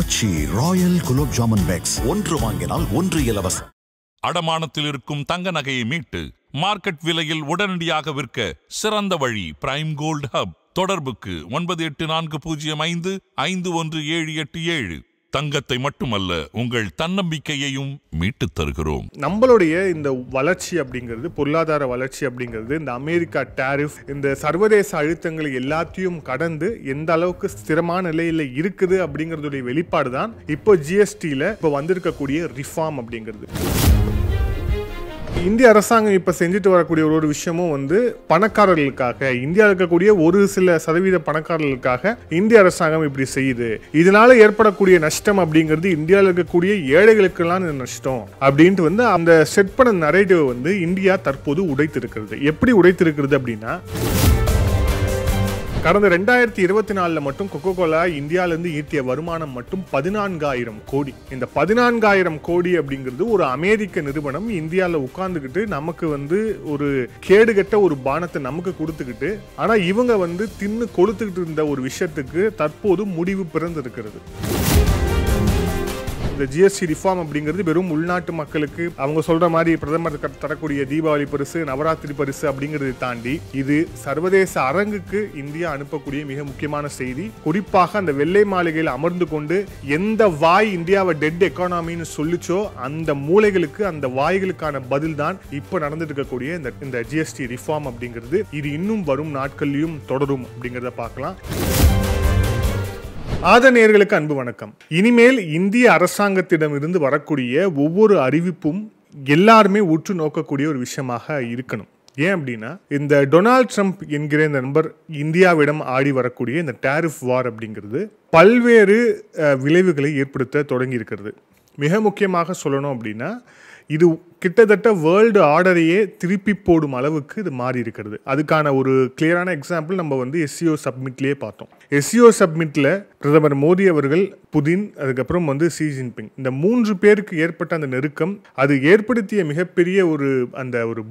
ஆச்சி Royal gulab jamun packs ஒன்று வாங்கினால் ஒன்று இலவசம். அடமானத்தில் இருக்கும் தங்க நகையை மீட்டு மார்க்கெட் விலையில் உடனடியாக விற்க சிறந்த வழி பிரைம் கோல்ட் ஹப். தொடர்புக்கு 9840551787. தங்கத்தை மட்டுமல்ல, உங்கள் தன்னம்பிக்கையையும் மீட்டு தருகிறோம். நம்மளுடைய இந்த வளர்ச்சி அப்படிங்கிறது, பொருளாதார வளர்ச்சி அப்படிங்கிறது, இந்த அமெரிக்கா டாரிஃப், இந்த சர்வதேச அழுத்தங்கள் எல்லாத்தையும் கடந்து எந்த அளவுக்கு ஸ்திரமான நிலையில இருக்குது அப்படிங்கிறதுடைய வெளிப்பாடு தான் இப்போ ஜிஎஸ்டியில் இப்போ வந்திருக்கக்கூடிய ரிஃபார்ம் அப்படிங்கிறது. இந்திய அரசாங்கம் இப்போ செஞ்சுட்டு வரக்கூடிய ஒரு விஷயமும் வந்து பணக்காரர்களுக்காக, இந்தியாவில் இருக்கக்கூடிய ஒரு சில சதவீத பணக்காரர்களுக்காக இந்திய அரசாங்கம் இப்படி செய்யுது. இதனால ஏற்படக்கூடிய நஷ்டம் அப்படிங்கிறது இந்தியாவில் இருக்கக்கூடிய ஏழைகளுக்கெல்லாம் நஷ்டம் அப்படின்ட்டு வந்து அந்த செட் பண்ண நரேட்டிவ் வந்து இந்தியா தற்போது உடைத்திருக்கிறது. எப்படி உடைத்திருக்கிறது அப்படின்னா, கடந்த 2024 மட்டும் கொக்கோ கோலா இந்தியாவிலிருந்து ஈட்டிய வருமானம் மட்டும் 14,000 கோடி. இந்த 14,000 கோடி அப்படிங்கிறது ஒரு அமெரிக்க நிறுவனம் இந்தியாவில் உட்கார்ந்துக்கிட்டு நமக்கு வந்து ஒரு கேடுகட்ட ஒரு பானத்தை நமக்கு கொடுத்துக்கிட்டு, ஆனா இவங்க வந்து தின்னு கொளுத்துக்கிட்டு இருந்த ஒரு விஷயத்துக்கு தற்போது முடிவு பிறந்திருக்கிறது. இந்த ஜிஎஸ்டி ரிஃபார்ம் அப்படிங்கிறது வெறும் உள்நாட்டு மக்களுக்கு அவங்க சொல்ற மாதிரி பிரதமர் தரக்கூடிய தீபாவளி பரிசு, நவராத்திரி பரிசு அப்படிங்கிறதை தாண்டி இது சர்வதேச அரங்குக்கு இந்தியா அனுப்பக்கூடிய மிக முக்கியமான செய்தி. குறிப்பாக அந்த வெள்ளை மாளிகையில் அமர்ந்து கொண்டு எந்த வாய் இந்தியாவை டெட் எக்கானமின்னு சொல்லிச்சோ அந்த மூளைகளுக்கு, அந்த வாய்களுக்கான பதில் தான் இப்ப நடந்துட்டு இருக்கக்கூடிய இந்த ஜிஎஸ்டி ரிஃபார்ம் அப்படிங்கிறது. இது இன்னும் வரும் நாட்கள்லயும் தொடரும் அப்படிங்கிறத பார்க்கலாம். நேயர்களுக்கு அன்பு வணக்கம். இனிமேல் இந்திய அரசாங்கத்திடமிருந்து வரக்கூடிய ஒவ்வொரு அறிவிப்பும் எல்லாருமே உற்று நோக்கக்கூடிய ஒரு விஷயமாக இருக்கணும். ஏன் அப்படின்னா, இந்த டொனால்ட் ட்ரம்ப் என்கிற இந்த நபர் இந்தியாவிடம் ஆடி வரக்கூடிய இந்த டாரிஃப் வார் அப்படிங்கிறது பல்வேறு விளைவுகளை ஏற்படுத்த தொடங்கி இருக்கிறது. மிக முக்கியமாக சொல்லணும் அப்படின்னா, இது கிட்டத்தட்ட வேர்ல்டு ஆர்டரையே திருப்பி போடும் அளவுக்கு இது மாறி இருக்கிறது. அதுக்கான ஒரு கிளியரான எக்ஸாம்பிள் நம்ம வந்து எஸ்சிஓ சப்மிட்லேயே பார்த்தோம். எஸ்சிஓ சப்மிட்ல பிரதமர் மோடி அவர்கள், புதின், அதுக்கப்புறம் வந்து ஷி ஜின்பிங், இந்த 3 பேருக்கு ஏற்பட்ட அந்த நெருக்கம், அது ஏற்படுத்திய மிகப்பெரிய ஒரு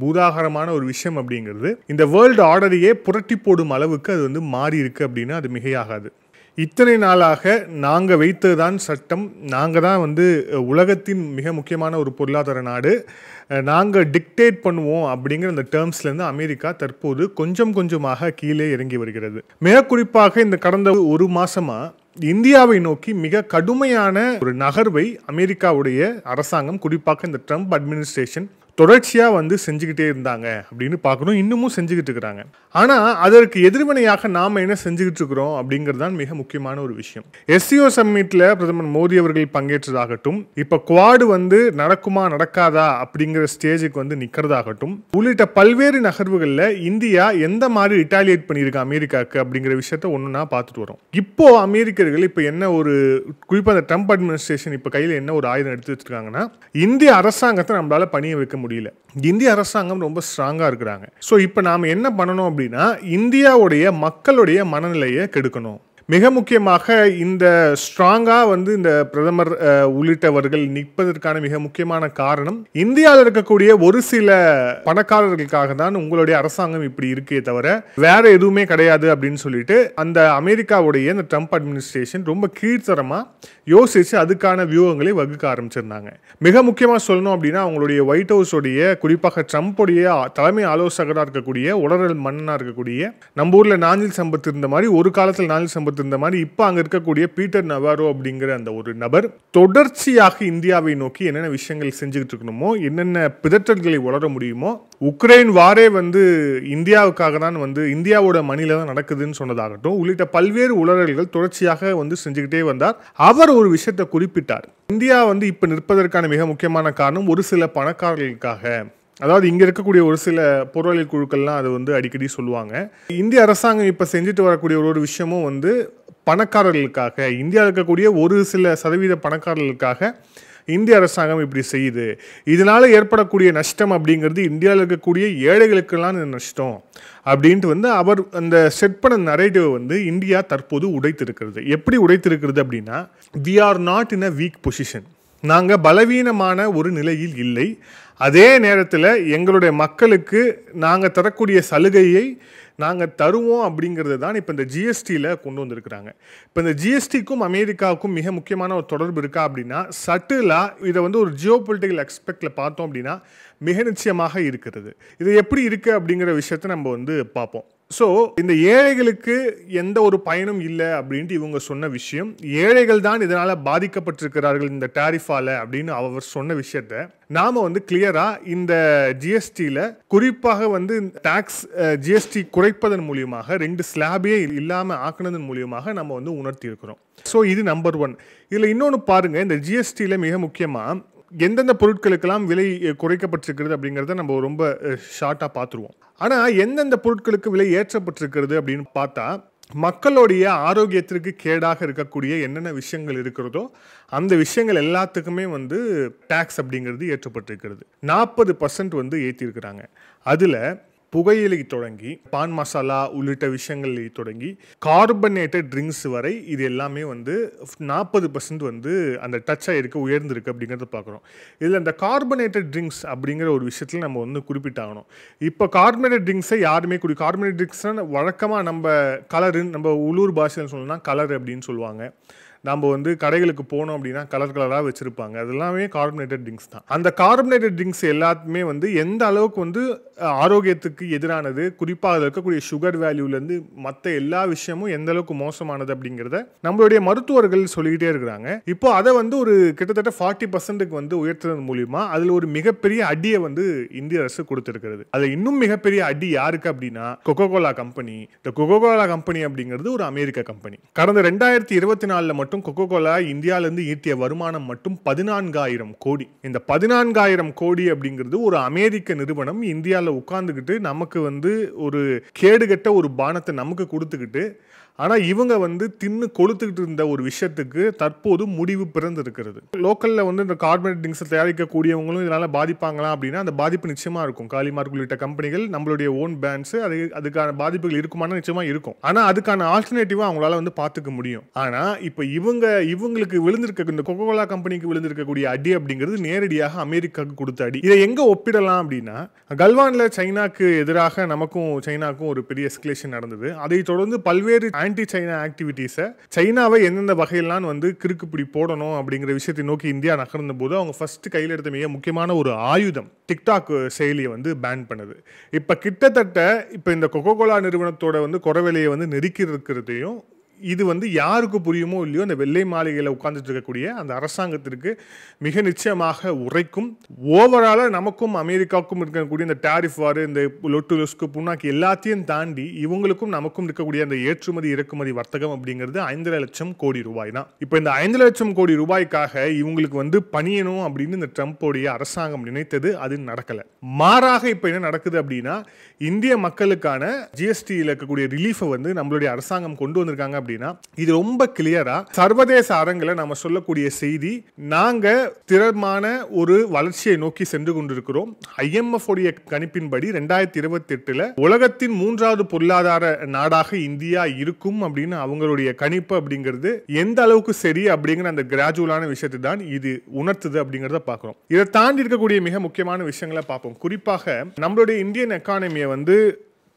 பூதாகரமான ஒரு விஷயம் அப்படிங்கிறது இந்த வேர்ல்டு ஆர்டரையே புரட்டி போடும் அளவுக்கு அது வந்து மாறி இருக்கு அப்படின்னா அது மிகையாகாது. இத்தனை நாளாக நாங்கள் வைத்ததுதான் சட்டம், நாங்கள் தான் வந்து உலகத்தின் மிக முக்கியமான ஒரு பொருளாதார நாடு, நாங்கள் டிக்டேட் பண்ணுவோம் அப்படிங்கிற அந்த டேர்ம்ஸ்லேருந்து அமெரிக்கா தற்போது கொஞ்சம் கொஞ்சமாக கீழே இறங்கி வருகிறது. மிக குறிப்பாக இந்த கடந்த ஒரு மாசமா இந்தியாவை நோக்கி மிக கடுமையான ஒரு நகர்வை அமெரிக்காவுடைய அரசாங்கம், குறிப்பாக இந்த ட்ரம்ப் அட்மினிஸ்ட்ரேஷன் தொடர்ச்சியா வந்து செஞ்சுக்கிட்டே இருந்தாங்க அப்படின்னு பார்க்கணும். இன்னமும் செஞ்சுக்கிட்டு இருக்கிறாங்க. ஆனா அதற்கு எதிர்வினையாக நாம என்ன செஞ்சுக்கிட்டு இருக்கிறோம் அப்படிங்கிறது தான் மிக முக்கியமான ஒரு விஷயம். எஸ்சிஓ சம்மிட்ல பிரதமர் மோடி அவர்கள் பங்கேற்றதாகட்டும், இப்ப குவாடு வந்து நடக்குமா நடக்காதா அப்படிங்கிற ஸ்டேஜுக்கு வந்து நிக்கிறதாகட்டும், உள்ளிட்ட பல்வேறு நகர்வுகள்ல இந்தியா எந்த மாதிரி ரிட்டாலியேட் பண்ணியிருக்கு அமெரிக்காவுக்கு அப்படிங்கிற விஷயத்த ஒண்ணுன்னா பார்த்துட்டு வரோம். இப்போ அமெரிக்கர்கள் இப்ப என்ன ஒரு, குறிப்பா அந்த ட்ரம்ப் அட்மினிஸ்ட்ரேஷன் இப்ப கையில என்ன ஒரு ஆயுதம் எடுத்து வச்சிருக்காங்கன்னா, இந்திய அரசாங்கத்தை நம்மளால பணிய வைக்க முடியல. இந்திய அரசாங்கம் ரொம்ப ஸ்ட்ராங்கா இருக்கிறாங்க. சோ இப்போ நாம என்ன பண்ணணும் அப்படின்னா, இந்தியாவுடைய மக்களுடைய மனநிலையை கெடுக்கணும். மிக முக்கியமாக இந்த ஸ்ட்ராங்கா வந்து இந்த பிரதமர் உள்ளிட்டவர்கள் நிற்பதற்கான மிக முக்கியமான காரணம், இந்தியாவில் இருக்கக்கூடிய ஒரு சில பணக்காரர்களுக்காக தான் உங்களுடைய அரசாங்கம் இப்படி இருக்கே தவிர வேற எதுவுமே கிடையாது அப்படின்னு சொல்லிட்டு அந்த அமெரிக்காவுடைய இந்த ட்ரம்ப் அட்மினிஸ்ட்ரேஷன் ரொம்ப கீழ்த்தரமா யோசிச்சு அதுக்கான வியூகங்களை வகுக்க ஆரம்பிச்சிருந்தாங்க. மிக முக்கியமாக சொல்லணும் அப்படின்னா, அவங்களுடைய ஒயிட் ஹவுஸ் உடைய, குறிப்பாக ட்ரம்ப்புடைய தலைமை ஆலோசகராக இருக்கக்கூடிய, உலரல் மன்னனா இருக்கக்கூடிய, நம்ம ஊர்ல நாஞ்சில் சம்பத் இருந்த மாதிரி, ஒரு காலத்தில் நாஞ்சில் சம்பத் இருந்த மாதிரி, இப்ப அங்க இருக்கக்கூடிய பீட்டர் நவாரோ அப்படிங்கிற அந்த ஒரு நபர் தொடர்ச்சியாக இந்தியாவை நோக்கி என்னென்ன விஷயங்கள் செஞ்சுக்கிட்டு இருக்கணுமோ, என்னென்ன பிதற்றல்களை வளர முடியுமோ, உக்ரைன் வாரே வந்து இந்தியாவுக்காக தான் வந்து இந்தியாவோட மணில தான் நடக்குதுன்னு சொன்னதாகட்டும், உள்ளிட்ட பல்வேறு உளறல்கள் தொடர்ச்சியாக வந்து செஞ்சுக்கிட்டே வந்தார். அவர் ஒரு விஷயத்தை குறிப்பிட்டார். இந்தியா வந்து இப்ப நிற்பதற்கான மிக முக்கியமான காரணம் ஒரு சில பணக்காரர்களுக்காக. அதாவது இங்க இருக்கக்கூடிய ஒரு சில பொருளியல் குழுக்கள்லாம் அது வந்து அடிக்கடி சொல்லுவாங்க. இந்திய அரசாங்கம் இப்ப செஞ்சுட்டு வரக்கூடிய ஒரு விஷயமும் வந்து பணக்காரர்களுக்காக, இந்தியாவில் இருக்கக்கூடிய ஒரு சில சதவீத பணக்காரர்களுக்காக இந்திய அரசாங்கம் இப்படி செய்யுது. இதனால ஏற்படக்கூடிய நஷ்டம் அப்படிங்கிறது இந்தியாவில் இருக்கக்கூடிய ஏழைகளுக்கெல்லாம் நஷ்டம் அப்படின்ட்டு வந்து அவர் அந்த செட் பண்ண நரேட்டிவ் வந்து இந்தியா தற்போது உடைத்திருக்கிறது. எப்படி உடைத்திருக்கிறது அப்படின்னா, we are not in a weak position. நாங்கள் பலவீனமான ஒரு நிலையில் இல்லை. அதே நேரத்தில் எங்களுடைய மக்களுக்கு நாங்கள் தரக்கூடிய சலுகையை நாங்கள் தருவோம் அப்படிங்கிறது தான் இப்போ இந்த ஜிஎஸ்டியில் கொண்டு வந்திருக்கிறாங்க. இப்போ இந்த ஜிஎஸ்டிக்கும் அமெரிக்காவுக்கும் மிக முக்கியமான ஒரு தொடர்பு இருக்கா அப்படின்னா, சட்டிலாக இதை வந்து ஒரு ஜியோ பொலிட்டிக்கல் எக்ஸ்பெக்டில் பார்த்தோம் அப்படின்னா மிக நிச்சயமாக இருக்கிறது. இது எப்படி இருக்குது அப்படிங்கிற விஷயத்த நம்ம வந்து பார்ப்போம். ஸோ இந்த ஏழைகளுக்கு எந்த ஒரு பயனும் இல்லை அப்படின்ட்டு இவங்க சொன்ன விஷயம், ஏழைகள் தான் இதனால் பாதிக்கப்பட்டிருக்கிறார்கள் இந்த டாரிஃபால அப்படின்னு அவர் சொன்ன விஷயத்த நாம் வந்து கிளியராக இந்த ஜிஎஸ்டியில் குறிப்பாக வந்து டாக்ஸ் ஜிஎஸ்டி குறைப்பதன் மூலியமாக 2 ஸ்லாபே இல்லாமல் ஆக்குனதன் மூலியமாக நம்ம வந்து உணர்த்தி இருக்கிறோம். ஸோ இது நம்பர் 1. இதில் இன்னொன்று பாருங்கள், இந்த ஜிஎஸ்டியில் மிக முக்கியமாக எந்தெந்த பொருட்களுக்கெல்லாம் விலை குறைக்கப்பட்டிருக்கிறது அப்படிங்கிறத நம்ம ரொம்ப ஷார்ட்டாக பார்த்துருவோம். ஆனால் எந்தெந்த பொருட்களுக்கு விலை ஏற்றப்பட்டிருக்கிறது அப்படின்னு பார்த்தா, மக்களுடைய ஆரோக்கியத்திற்கு கேடாக இருக்கக்கூடிய என்னென்ன விஷயங்கள் இருக்கிறதோ அந்த விஷயங்கள் எல்லாத்துக்குமே வந்து டாக்ஸ் அப்படிங்கிறது ஏற்றப்பட்டிருக்கிறது. 40% வந்து ஏற்றிருக்கிறாங்க. அதில் புகையிலை தொடங்கி பான் மசாலா உள்ளிட்ட விஷயங்கள் தொடங்கி கார்பனேட்டட் ட்ரிங்க்ஸ் வரை இது எல்லாமே வந்து 40% வந்து அந்த டச் ஆகிருக்கு, உயர்ந்திருக்கு அப்படிங்கிறத பார்க்குறோம். இதில் இந்த கார்பனேட்டட் ட்ரிங்க்ஸ் அப்படிங்கிற ஒரு விஷயத்தில் நம்ம வந்து குறிப்பிட்டாகணும். இப்போ கார்பனேட்டட் ட்ரிங்க்ஸை யாருமே கார்பனேட்டட் ட்ரிங்க்ஸ்னால் வழக்கமாக நம்ம கலருன்னு நம்ம உள்ளூர் பாஷையில் சொல்லணும்னா கலர் அப்படின்னு சொல்லுவாங்க. நம்ம வந்து கடைகளுக்கு போனோம் அப்படின்னா கலர் கலராக வச்சுருப்பாங்க, அது எல்லாமே கார்பனேட்டட் ட்ரிங்க்ஸ் தான். அந்த கார்பனேட்டட் ட்ரிங்க்ஸ் எல்லாத்துமே வந்து எந்த அளவுக்கு வந்து ஆரோக்கியத்துக்கு எதிரானது, குறிப்பாக அதில் இருக்கக்கூடிய சுகர் வேல்யூலேருந்து மற்ற எல்லா விஷயமும் எந்த அளவுக்கு மோசமானது அப்படிங்கிறத நம்மளுடைய மருத்துவர்கள் சொல்லிக்கிட்டே இருக்கிறாங்க. இப்போ அதை வந்து ஒரு கிட்டத்தட்ட 40% வந்து உயர்த்துறது மூலிமா அதில் ஒரு மிகப்பெரிய அடியை வந்து இந்திய அரசு கொடுத்துருக்கிறது. அதில் இன்னும் மிகப்பெரிய அடி யாருக்கு அப்படின்னா கொக்கோ கோலா கம்பெனி. இந்த கொக்கோ கோலா கம்பெனி அப்படிங்கிறது ஒரு அமெரிக்க கம்பெனி. கடந்த 2024 மட்டும் கொக்கோ கோலா இந்தியாவிலிருந்து ஈட்டிய வருமானம் மட்டும் 14,000 கோடி. இந்த 14,000 கோடி அப்படிங்கிறது ஒரு அமெரிக்க நிறுவனம் இந்தியாவில் உட்கார்ந்துக்கிட்டு நமக்கு வந்து ஒரு கேடுகட்ட ஒரு பானத்தை நமக்கு கொடுத்துக்கிட்டு, ஆனால் இவங்க வந்து தின்னு கொளுத்துக்கிட்டு இருந்த ஒரு விஷயத்துக்கு தற்போது முடிவு பிறந்திருக்கிறது. லோக்கலில் வந்து இந்த கார்பனேட் ட்ரிங்க்ஸை தயாரிக்கக்கூடியவங்களும் இதனால் பாதிப்பாங்களா அப்படின்னா அந்த பாதிப்பு நிச்சயமாக இருக்கும். காலிமார்க் உள்ளிட்ட கம்பெனிகள் நம்மளுடைய ஓன் பிராண்ட்ஸு அதுக்கான பாதிப்புகள் இருக்குமானா நிச்சயமாக இருக்கும். ஆனால் அதுக்கான ஆல்டர்னேட்டிவாக அவங்களால வந்து பார்த்துக்க முடியும். ஆனால் இப்போ இவங்களுக்கு விழுந்திருக்க இந்த கொக்கோ கோலா கம்பெனிக்கு விழுந்திருக்கக்கூடிய அடி அப்படிங்கிறது நேரடியாக அமெரிக்காவுக்கு கொடுத்த அடி. இதை எங்கே ஒப்பிடலாம் அப்படின்னா, கல்வானில் சைனாக்கு எதிராக நமக்கும் சைனாக்கும் ஒரு பெரிய எஸ்கலேஷன் நடந்தது. அதை தொடர்ந்து பல்வேறு ஆன்டி சைனா ஆக்டிவிட்டீஸை, சைனாவை எந்தெந்த வகையெல்லாம் வந்து கிறுக்குப்பிடி போடணும் அப்படிங்கிற விஷயத்தை நோக்கி இந்தியா நகர்ந்த போது அவங்க ஃபர்ஸ்ட் கையில் எடுத்த மிக முக்கியமான ஒரு ஆயுதம் டிக்டாக் செயலியை வந்து பேன் பண்ணுது. இப்போ கிட்டத்தட்ட இப்போ இந்த கொக்கோ கோலா நிறுவனத்தோட வந்து குறைவிலையை வந்து நெருக்கி இருக்கிறதையும் இது வந்து யாருக்கு புரியுமோ இல்லையோ அந்த வெள்ளை மாளிகையில் உட்கார்ந்துட்டு இருக்கக்கூடிய அந்த அரசாங்கத்திற்கு மிக நிச்சயமாக உரைக்கும். ஓவராலாக நமக்கும் அமெரிக்காவுக்கும் இருக்கக்கூடிய இந்த டாரிஃப் வார், இந்த லொட்டு லொஸ்கு புண்ணாக்கி எல்லாத்தையும் தாண்டி இவங்களுக்கும் நமக்கும் இருக்கக்கூடிய அந்த ஏற்றுமதி இறக்குமதி வர்த்தகம் அப்படிங்கிறது 5 லட்சம் கோடி ரூபாய் தான். இப்போ இந்த 5 லட்சம் கோடி ரூபாய்க்காக இவங்களுக்கு வந்து பணியணும் அப்படின்னு இந்த ட்ரம்ப்போடைய அரசாங்கம் நினைத்தது, அது நடக்கலை. மாறாக இப்போ என்ன நடக்குது அப்படின்னா, இந்திய மக்களுக்கான ஜிஎஸ்டியில் இருக்கக்கூடிய ரிலீஃபை வந்து நம்மளுடைய அரசாங்கம் கொண்டு வந்திருக்காங்க. இது ரொம்ப கிளியரா சர்வதேச அரங்கில் நம்ம சொல்லக்கூடிய செய்தி, நாங்க திறமான ஒரு வளர்ச்சியை நோக்கி சென்று கொண்டிருக்கிறோம். IMF உடைய கணிப்பின்படி 2028 உலகத்தின் 3வது பொருளாதார நாடாக இந்தியா இருக்கும் அப்படின்னு அவங்களுடைய கணிப்பு அப்படிங்கிறது எந்த அளவுக்கு சரி அப்படிங்கிற அந்த கிராஜுவலான விஷயத்தை தான் இது உணர்த்துது அப்படிங்கிறத பார்க்கிறோம். இதை தாண்டி இருக்கக்கூடிய மிக முக்கியமான விஷயங்களை பார்ப்போம். குறிப்பாக நம்மளுடைய இந்தியன் எக்கானமியை வந்து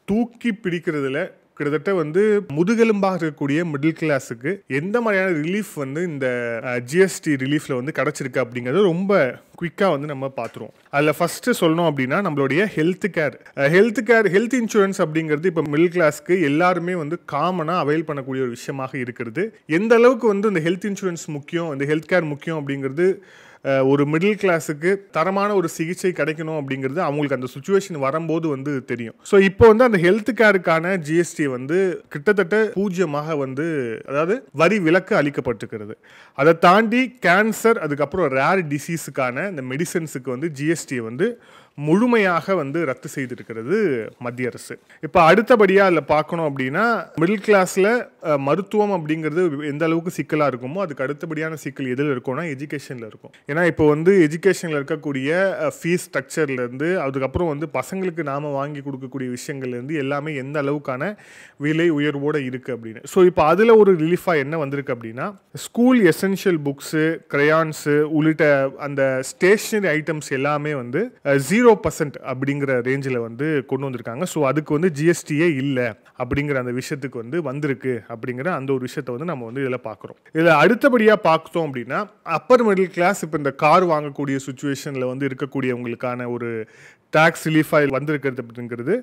தூக்கி பிடிக்கிறதுல கிட்டத்தட்ட வந்து முதுகெலும்பாக இருக்கக்கூடிய மிடில் கிளாஸுக்கு எந்த மாதிரியான ரிலீஃப் வந்து இந்த ஜிஎஸ்டி ரிலீஃப்ல வந்து கிடைச்சிருக்கு அப்படிங்கிறது ரொம்ப குயிக்காக வந்து நம்ம பார்த்துருவோம். அதில் ஃபஸ்ட்டு சொல்லணும் அப்படின்னா நம்மளுடைய ஹெல்த் இன்சூரன்ஸ் அப்படிங்கிறது இப்போ மிடில் கிளாஸ்க்கு எல்லாருமே வந்து காமனாக அவைல் பண்ணக்கூடிய ஒரு விஷயமாக இருக்கிறது. எந்த அளவுக்கு வந்து இந்த ஹெல்த் இன்சூரன்ஸ் முக்கியம், இந்த ஹெல்த் கேர் முக்கியம் அப்படிங்கிறது ஒரு மிடில் கிளாஸுக்கு தரமான ஒரு சிகிச்சை கிடைக்கணும் அப்படிங்கிறது அவங்களுக்கு அந்த சுச்சுவேஷன் வரும்போது வந்து தெரியும். ஸோ இப்போ வந்து அந்த ஹெல்த் கேருக்கான ஜிஎஸ்டி வந்து கிட்டத்தட்ட 0 வந்து, அதாவது வரி விலக்கு அளிக்கப்பட்டிருக்கிறது. அதை தாண்டி கேன்சர், அதுக்கப்புறம் ரேர் டிசீஸுக்கான இந்த மெடிசன்ஸுக்கு வந்து ஜிஎஸ்டி வந்து முழுமையாக வந்து ரத்து செய்திருக்கிறது மத்திய அரசு. இப்போ அடுத்தபடியாக அதில் பார்க்கணும் அப்படின்னா மிடில் கிளாஸில் மருத்துவம் அப்படிங்கிறது எந்த அளவுக்கு சிக்கலாக இருக்குமோ அதுக்கு அடுத்தபடியான சிக்கல் எதில் இருக்கும்னா எஜுகேஷனில் இருக்கும். ஏன்னா இப்போ வந்து எஜுகேஷனில் இருக்கக்கூடிய ஃபீஸ் ஸ்ட்ரக்சர்லேருந்து அதுக்கப்புறம் வந்து பசங்களுக்கு நாம் வாங்கி கொடுக்கக்கூடிய விஷயங்கள்லேருந்து எல்லாமே எந்த அளவுக்கான விலை உயர்வோடு இருக்குது அப்படின்னு. ஸோ இப்போ அதில் ஒரு ரிலீஃபாக என்ன வந்திருக்கு அப்படின்னா ஸ்கூல் எசென்ஷியல் புக்ஸு, கிரையான்ஸு உள்ளிட்ட அந்த ஸ்டேஷ்னரி ஐட்டம்ஸ் எல்லாமே வந்து 0% அப்படிங்கிற ரேஞ்சில் வந்து கொண்டு வந்திருக்காங்க. ஸோ அதுக்கு வந்து ஜிஎஸ்டியே இல்லை அப்படிங்கிற அந்த விஷயத்துக்கு வந்து வந்திருக்கு அப்படிங்கிற அந்த ஒரு விஷயத்தை வந்து நம்ம வந்து இதில் பார்க்குறோம். இதில் அடுத்தபடியாக பார்த்தோம் அப்படின்னா அப்பர் மிடில் கிளாஸ் இப்போ இந்த கார் வாங்கக்கூடிய சுச்சுவேஷனில் வந்து இருக்கக்கூடியவங்களுக்கான ஒரு டாக்ஸ் ரிலீஃபாக வந்திருக்கிறது அப்படிங்கிறது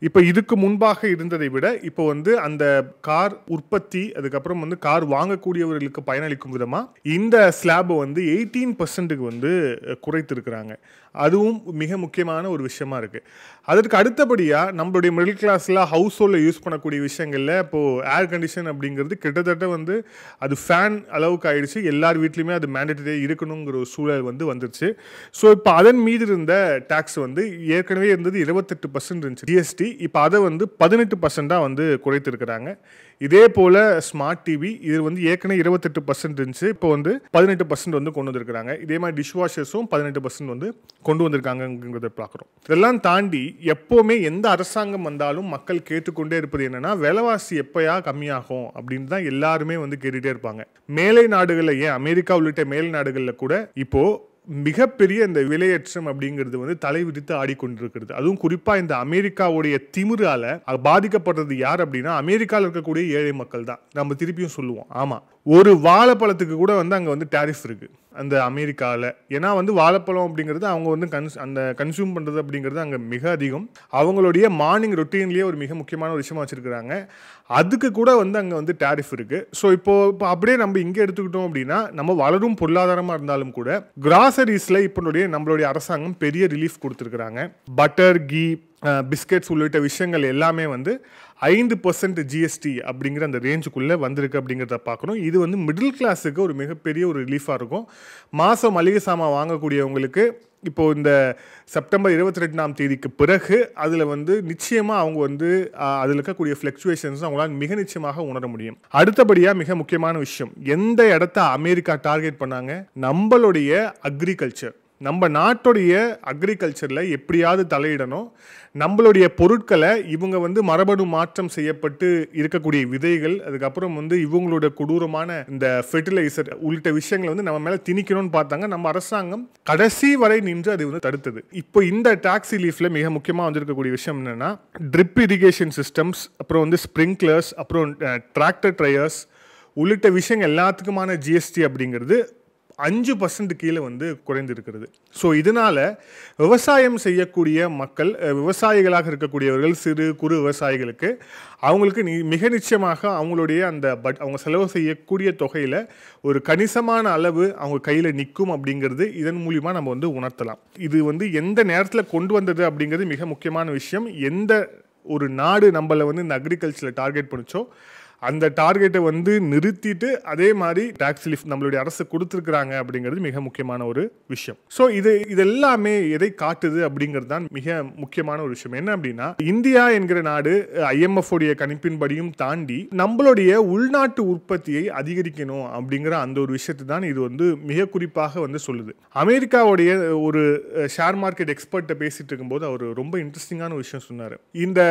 இப்போ இதுக்கு முன்பாக இருந்ததை விட இப்போ வந்து அந்த கார் உற்பத்தி அதுக்கப்புறம் வந்து கார் வாங்கக்கூடியவர்களுக்கு பயனளிக்கும் விதமாக இந்த ஸ்லாபை வந்து 18% வந்து குறைத்திருக்கிறாங்க. அதுவும் மிக முக்கியமான ஒரு விஷயமா இருக்குது. அதற்கு அடுத்தபடியாக நம்மளுடைய மிடில் கிளாஸில் ஹவுஸ் ஹோல்டில் யூஸ் பண்ணக்கூடிய விஷயங்களில் இப்போது ஏர் கண்டிஷன் அப்படிங்கிறது கிட்டத்தட்ட வந்து அது ஃபேன் அளவுக்கு ஆயிடுச்சு. எல்லார் வீட்லையுமே அது மேண்டேட்டரி இருக்கணுங்கிற ஒரு சூழல் வந்து வந்துருச்சு. ஸோ இப்போ அதன் மீது இருந்த டேக்ஸ் வந்து ஏற்கனவே இருந்தது 28% இருந்துச்சு ஜிஎஸ்டி. இப்போ அதை வந்து 18% வந்து குறைத்திருக்கிறாங்க. இதே போல் ஸ்மார்ட் டிவி இது வந்து ஏற்கனவே 28% இருந்துச்சு, இப்போ வந்து 18% வந்து கொண்டு வந்திருக்கிறாங்க. இதே மாதிரி டிஷ்வாஷர்ஸும் 18% வந்து கொண்டு வந்திருக்காங்கிறத பார்க்குறோம். இதெல்லாம் தாண்டி எப்போவுமே எந்த அரசாங்கம் வந்தாலும் மக்கள் கேட்டுக்கொண்டே இருப்பது என்னன்னா விலைவாசி எப்பயா கம்மியாகும் அப்படின்னு தான் எல்லாருமே வந்து கேட்டுகிட்டே இருப்பாங்க. மேலை நாடுகளில் ஏன் அமெரிக்கா உள்ளிட்ட மேலை நாடுகளில் கூட இப்போ மிகப்பெரிய இந்த விலையேற்றம் அப்படிங்கிறது வந்து தலை விரித்து ஆடிக்கொண்டிருக்கிறது. அதுவும் குறிப்பாக இந்த அமெரிக்காவுடைய திமிரால பாதிக்கப்படுறது யார் அப்படின்னா அமெரிக்காவில் இருக்கக்கூடிய ஏழை மக்கள் தான். நம்ம திருப்பியும் சொல்லுவோம், ஆமாம், ஒரு வாழைப்பழத்துக்கு கூட வந்து அங்கே வந்து டேரிஃப் இருக்குது அந்த அமெரிக்காவில். ஏன்னா வந்து வாழைப்பழம் அப்படிங்கிறது அவங்க வந்து அந்த கன்சியூம் பண்ணுறது அப்படிங்கிறது அங்கே மிக அதிகம். அவங்களுடைய மார்னிங் ரொட்டீன்லேயே ஒரு மிக முக்கியமான ஒரு விஷயமா வச்சுருக்கிறாங்க. அதுக்கு கூட வந்து அங்கே வந்து டேரிஃப் இருக்குது. ஸோ இப்போ அப்படியே நம்ம இங்கே எடுத்துக்கிட்டோம் அப்படின்னா நம்ம வளரும் பொருளாதாரமாக இருந்தாலும் கூட கிராசரிஸில் இப்போ நம்மளுடைய அரசாங்கம் பெரிய ரிலீஃப் கொடுத்துருக்குறாங்க. பட்டர், கீ, பிஸ்கெட்ஸ் உள்ளிட்ட விஷயங்கள் எல்லாமே வந்து 5% ஜிஎஸ்டி அப்படிங்கிற அந்த ரேஞ்சுக்குள்ளே வந்திருக்கு அப்படிங்கிறத பார்க்கணும். இது வந்து மிடில் கிளாஸுக்கு ஒரு மிகப்பெரிய ஒரு ரிலீஃபாக இருக்கும். மாதம் மளிகை சாமான் வாங்கக்கூடியவங்களுக்கு இப்போது இந்த செப்டம்பர் 22ஆம் தேதிக்கு பிறகு அதில் வந்து நிச்சயமாக அவங்க வந்து அதில் இருக்கக்கூடிய ஃப்ளக்சுவேஷன்ஸ் அவங்களால மிக நிச்சயமாக உணர முடியும். அடுத்தபடியாக மிக முக்கியமான விஷயம், எந்த இடத்த அமெரிக்கா டார்கெட் பண்ணாங்க? நம்மளுடைய அக்ரிகல்ச்சர், நம்ம நாட்டுடைய அக்ரிகல்ச்சரில் எப்படியாவது தலையிடணும். நம்மளுடைய பொருட்களை இவங்க வந்து மரபணு மாற்றம் செய்யப்பட்டு இருக்கக்கூடிய விதைகள், அதுக்கப்புறம் வந்து இவங்களோட கொடூரமான இந்த ஃபெர்டிலைசர் உள்ளிட்ட விஷயங்களை வந்து நம்ம மேலே திணிக்கணும்னு பார்த்தாங்க. நம்ம அரசாங்கம் கடைசி வரை நின்று அதை வந்து தடுத்தது. இப்போ இந்த டாக்ஸ் ரிலீஃபில் மிக முக்கியமாக வந்திருக்கக்கூடிய விஷயம் என்னென்னா ட்ரிப் இரிகேஷன் சிஸ்டம்ஸ், அப்புறம் வந்து ஸ்ப்ரிங்க்லர்ஸ், அப்புறம் டிராக்டர் ட்ரையர்ஸ் உள்ளிட்ட விஷயங்கள் எல்லாத்துக்குமான ஜிஎஸ்டி அப்படிங்கிறது 5% கீழே வந்து குறைந்திருக்கிறது. ஸோ இதனால் விவசாயம் செய்யக்கூடிய மக்கள், விவசாயிகளாக இருக்கக்கூடியவர்கள், சிறு குறு விவசாயிகளுக்கு அவங்களுக்கு மிக நிச்சயமாக அவங்களுடைய அந்த அவங்க செலவு செய்யக்கூடிய தொகையில் ஒரு கணிசமான அளவு அவங்க கையில் நிற்கும் அப்படிங்கிறது இதன் மூலிமா நம்ம வந்து உணர்த்தலாம். இது வந்து எந்த நேரத்தில் கொண்டு வந்தது அப்படிங்கிறது மிக முக்கியமான விஷயம். எந்த ஒரு நாடு நம்மளை வந்து இந்த அக்ரிகல்ச்சரில் டார்கெட் பண்ணிச்சோ அந்த டார்கெட்டை வந்து நிறுத்திட்டு அதே மாதிரி டாக்ஸ் ரிலீஃப் நம்மளுடைய அரசு கொடுத்துருக்குறாங்க அப்படிங்கிறது மிக முக்கியமான ஒரு விஷயம். ஸோ இதெல்லாமே எதை காட்டுது அப்படிங்கிறது தான் மிக முக்கியமான ஒரு விஷயம். என்ன அப்படின்னா இந்தியா என்கிற நாடு IMF உடைய கணிப்பின்படியும் தாண்டி நம்மளுடைய உள்நாட்டு உற்பத்தியை அதிகரிக்கணும் அப்படிங்கிற அந்த ஒரு விஷயத்தை தான் இது வந்து மிக குறிப்பாக வந்து சொல்லுது. அமெரிக்காவுடைய ஒரு ஷேர் மார்க்கெட் எக்ஸ்பர்ட்டை பேசிட்டு இருக்கும்போது அவர் ரொம்ப இன்ட்ரெஸ்டிங்கான விஷயம் சொன்னார். இந்த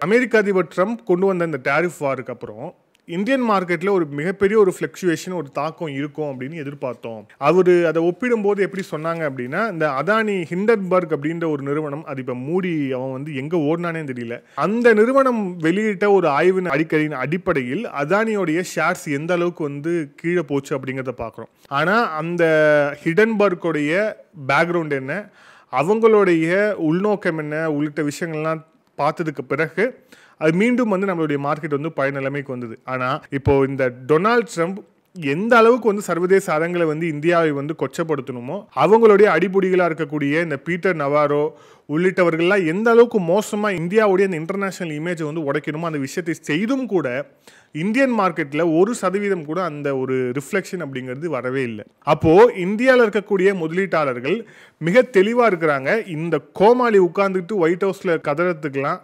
அமெரிக்க அதிபர் ட்ரம்ப் கொண்டு வந்த இந்த டேரிஃப் வாருக்கு அப்புறம் இந்தியன் மார்க்கெட்டில் ஒரு மிகப்பெரிய ஒரு ஃப்ளக்சுவேஷன், ஒரு தாக்கம் இருக்கும் அப்படின்னு எதிர்பார்த்தோம். அவர் அதை ஒப்பிடும்போது எப்படி சொன்னாங்க அப்படின்னா இந்த அதானி ஹிண்டன்பர்க் அப்படின்ற ஒரு நிறுவனம், அது இப்போ மூடி அவன் வந்து எங்கே ஓடினானே தெரியல, அந்த நிறுவனம் வெளியிட்ட ஒரு ஆய்வின் அறிக்கையின் அடிப்படையில் அதானியோடைய ஷேர்ஸ் எந்த அளவுக்கு வந்து கீழே போச்சு அப்படிங்கிறத பார்க்குறோம். ஆனால் அந்த ஹிண்டன்பர்க்குடைய பேக்ரவுண்ட் என்ன, அவங்களுடைய உள்நோக்கம் என்ன உள்ளிட்ட விஷயங்கள்லாம் பார்த்ததுக்கு பிறகு அது மீண்டும் வந்து நம்மளுடைய மார்க்கெட் வந்து பழைய நிலைமைக்கு வந்தது. ஆனால் இப்போ இந்த டொனால்ட் ட்ரம்ப் எந்த அளவுக்கு வந்து சர்வதேச அரங்களை வந்து இந்தியாவை வந்து கொச்சப்படுத்தணுமோ அவங்களுடைய அடிப்பொடிகளாக இருக்கக்கூடிய இந்த பீட்டர் நவாரோ உள்ளிட்டவர்கள்லாம் எந்த அளவுக்கு மோசமாக இந்தியாவுடைய அந்த இன்டர்நேஷனல் இமேஜை வந்து உடைக்கணுமோ அந்த விஷயத்தை செய்தும் கூட இந்தியன் மார்க்கெட்டில் 1% கூட அந்த ஒரு ரிஃப்ளெக்ஷன் அப்படிங்கிறது வரவே இல்லை. அப்போ இந்தியாவில் இருக்கக்கூடிய முதலீட்டாளர்கள் மிக தெளிவாக இருக்கிறாங்க. இந்த கோமாளி உட்கார்ந்துட்டு ஒயிட் ஹவுஸ்ல கதறதுக்கெல்லாம்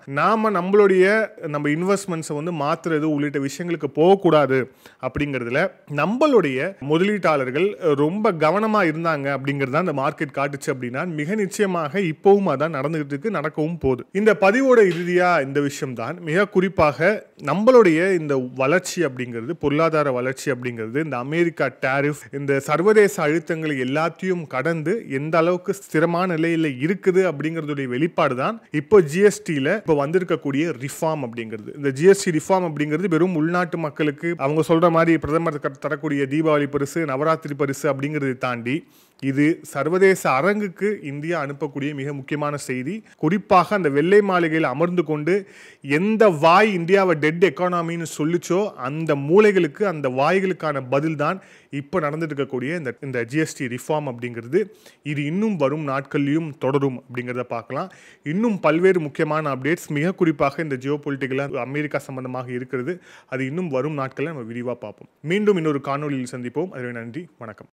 நம்ம இன்வெஸ்ட்மெண்ட்ஸை வந்து மாத்துறது உள்ளிட்ட விஷயங்களுக்கு போகக்கூடாது அப்படிங்கிறதுல நம்மளுடைய முதலீட்டாளர்கள் ரொம்ப கவனமா இருந்தாங்க அப்படிங்கிறது அந்த மார்க்கெட் காட்டுச்சு அப்படின்னா மிக நிச்சயமாக இப்பவும் அதான் நடந்துகிட்டு இருக்கு, நடக்கவும் போகுது. இந்த பதிவோட இறுதியா இந்த விஷயம் தான் மிக குறிப்பாக நம்மளுடைய இந்த வளர்ச்சி அப்படிங்கிறது, பொருளாதார வளர்ச்சி அப்படிங்கிறது, இந்த அமெரிக்கா டாரிஃப், இந்த சர்வதேச அழுத்தங்கள் எல்லாத்தையும் கடந்து எந்த அளவுக்கு ஸ்திரமான நிலையில இருக்குது அப்படிங்கிறதுடைய வெளிப்பாடு தான் இப்போ ஜிஎஸ்டியில் இப்போ வந்திருக்கக்கூடிய ரிஃபார்ம் அப்படிங்கிறது. இந்த ஜிஎஸ்டி ரிஃபார்ம் அப்படிங்கிறது வெறும் உள்நாட்டு மக்களுக்கு அவங்க சொல்ற மாதிரி பிரதமர் தரக்கூடிய தீபாவளி பரிசு, நவராத்திரி பரிசு அப்படிங்கிறதை தாண்டி இது சர்வதேச அரங்குக்கு இந்தியா அனுப்பக்கூடிய மிக முக்கியமான செய்தி. குறிப்பாக அந்த வெள்ளை மாளிகையில் அமர்ந்து கொண்டு எந்த வாய் இந்தியாவை டெட் எக்கானமின்னு சொல்லிச்சோ அந்த மூளைகளுக்கு, அந்த வாய்களுக்கான பதில் தான் இப்போ நடந்துட்டு இருக்கக்கூடிய இந்த ஜிஎஸ்டி ரிஃபார்ம் அப்படிங்கிறது. இது இன்னும் வரும் நாட்கள்லையும் தொடரும் அப்படிங்கிறத பார்க்கலாம். இன்னும் பல்வேறு முக்கியமான அப்டேட்ஸ், மிக குறிப்பாக இந்த ஜியோ பொலிட்டிக்கலாக அமெரிக்கா சம்பந்தமாக இருக்கிறது. அது இன்னும் வரும் நாட்களில் நம்ம விரிவாக பார்ப்போம். மீண்டும் இன்னொரு காணொலியில் சந்திப்போம். அதுவே நன்றி, வணக்கம்.